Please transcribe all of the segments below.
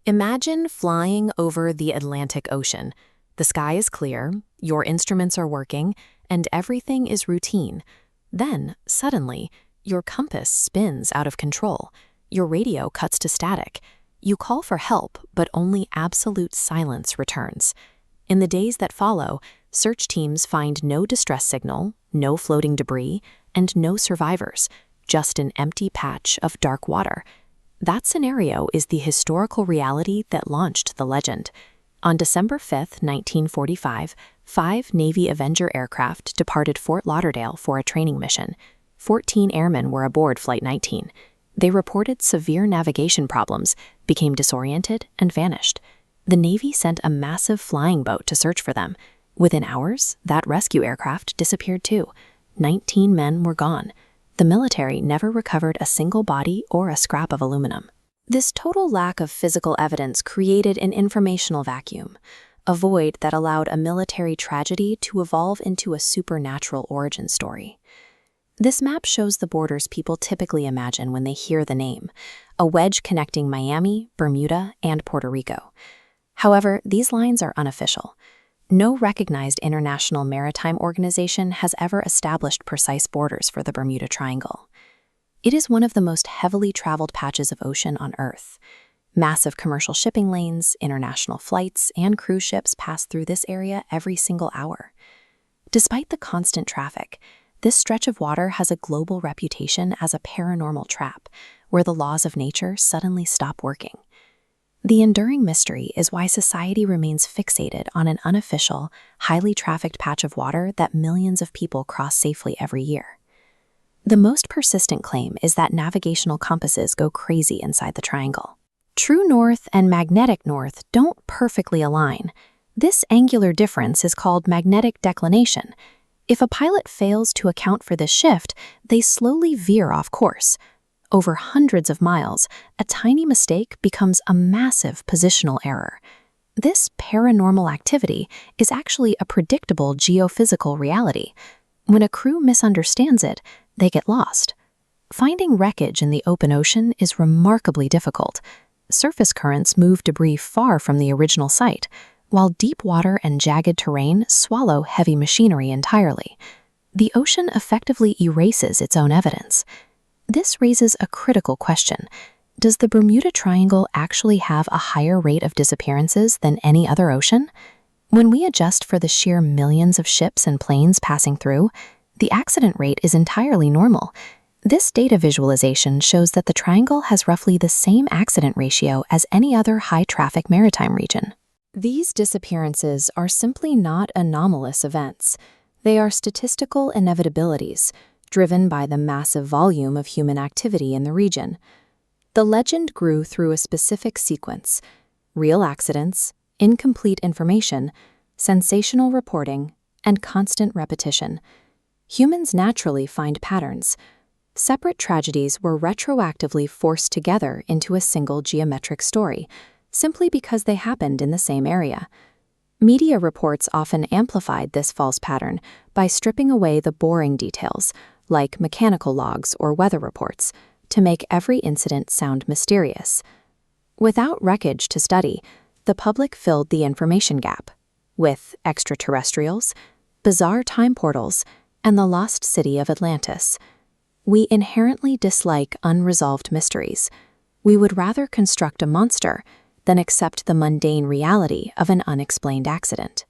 Imagine flying over the Atlantic Ocean. The sky is clear, your instruments are working, and everything is routine. Then, suddenly, your compass spins out of control. Your radio cuts to static. You call for help, but only absolute silence returns. In the days that follow, search teams find no distress signal, no floating debris, and no survivors, just an empty patch of dark water. That scenario is the historical reality that launched the legend. On December 5, 1945, 5 Navy Avenger aircraft departed Fort Lauderdale for a training mission. 14 airmen were aboard Flight 19. They reported severe navigation problems, became disoriented, and vanished. The Navy sent a massive flying boat to search for them. Within hours, that rescue aircraft disappeared too. 19 men were gone. The military never recovered a single body or a scrap of aluminum. This total lack of physical evidence created an informational vacuum, a void that allowed a military tragedy to evolve into a supernatural origin story. This map shows the borders people typically imagine when they hear the name, a wedge connecting Miami, Bermuda, and Puerto Rico. However, these lines are unofficial. No recognized international maritime organization has ever established precise borders for the Bermuda Triangle. It is one of the most heavily traveled patches of ocean on Earth. Massive commercial shipping lanes, international flights, and cruise ships pass through this area every single hour. Despite the constant traffic, this stretch of water has a global reputation as a paranormal trap, where the laws of nature suddenly stop working. The enduring mystery is why society remains fixated on an unofficial, highly trafficked patch of water that millions of people cross safely every year. The most persistent claim is that navigational compasses go crazy inside the triangle. True north and magnetic north don't perfectly align. This angular difference is called magnetic declination. If a pilot fails to account for this shift, they slowly veer off course. Over hundreds of miles, a tiny mistake becomes a massive positional error. This paranormal activity is actually a predictable geophysical reality. When a crew misunderstands it, they get lost. Finding wreckage in the open ocean is remarkably difficult. Surface currents move debris far from the original site, while deep water and jagged terrain swallow heavy machinery entirely. The ocean effectively erases its own evidence. This raises a critical question. Does the Bermuda Triangle actually have a higher rate of disappearances than any other ocean? When we adjust for the sheer millions of ships and planes passing through, the accident rate is entirely normal. This data visualization shows that the triangle has roughly the same accident ratio as any other high-traffic maritime region. These disappearances are simply not anomalous events. They are statistical inevitabilities, driven by the massive volume of human activity in the region. The legend grew through a specific sequence: real accidents, incomplete information, sensational reporting, and constant repetition. Humans naturally find patterns. Separate tragedies were retroactively forced together into a single geometric story, simply because they happened in the same area. Media reports often amplified this false pattern by stripping away the boring details, like mechanical logs or weather reports, to make every incident sound mysterious. Without wreckage to study, the public filled the information gap with extraterrestrials, bizarre time portals, and the lost city of Atlantis. We inherently dislike unresolved mysteries. We would rather construct a monster than accept the mundane reality of an unexplained accident.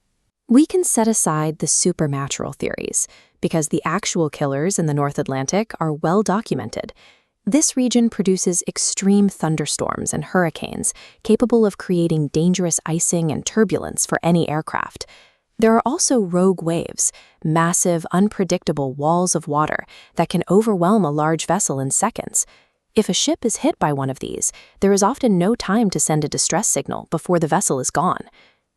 We can set aside the supernatural theories, because the actual killers in the North Atlantic are well documented. This region produces extreme thunderstorms and hurricanes, capable of creating dangerous icing and turbulence for any aircraft. There are also rogue waves, massive, unpredictable walls of water that can overwhelm a large vessel in seconds. If a ship is hit by one of these, there is often no time to send a distress signal before the vessel is gone.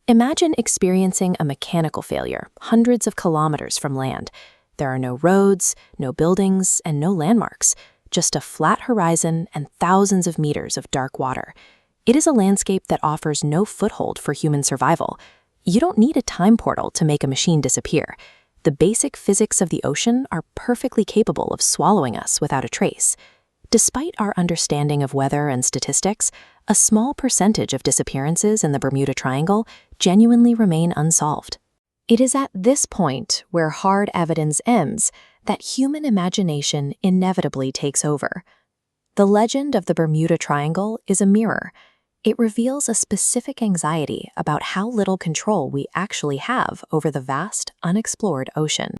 Imagine experiencing a mechanical failure hundreds of kilometers from land. There are no roads, no buildings, and no landmarks, just a flat horizon and thousands of meters of dark water. It is a landscape that offers no foothold for human survival. You don't need a time portal to make a machine disappear. The basic physics of the ocean are perfectly capable of swallowing us without a trace. Despite our understanding of weather and statistics, a small percentage of disappearances in the Bermuda Triangle genuinely remain unsolved. It is at this point, where hard evidence ends, that human imagination inevitably takes over. The legend of the Bermuda Triangle is a mirror. It reveals a specific anxiety about how little control we actually have over the vast, unexplored ocean.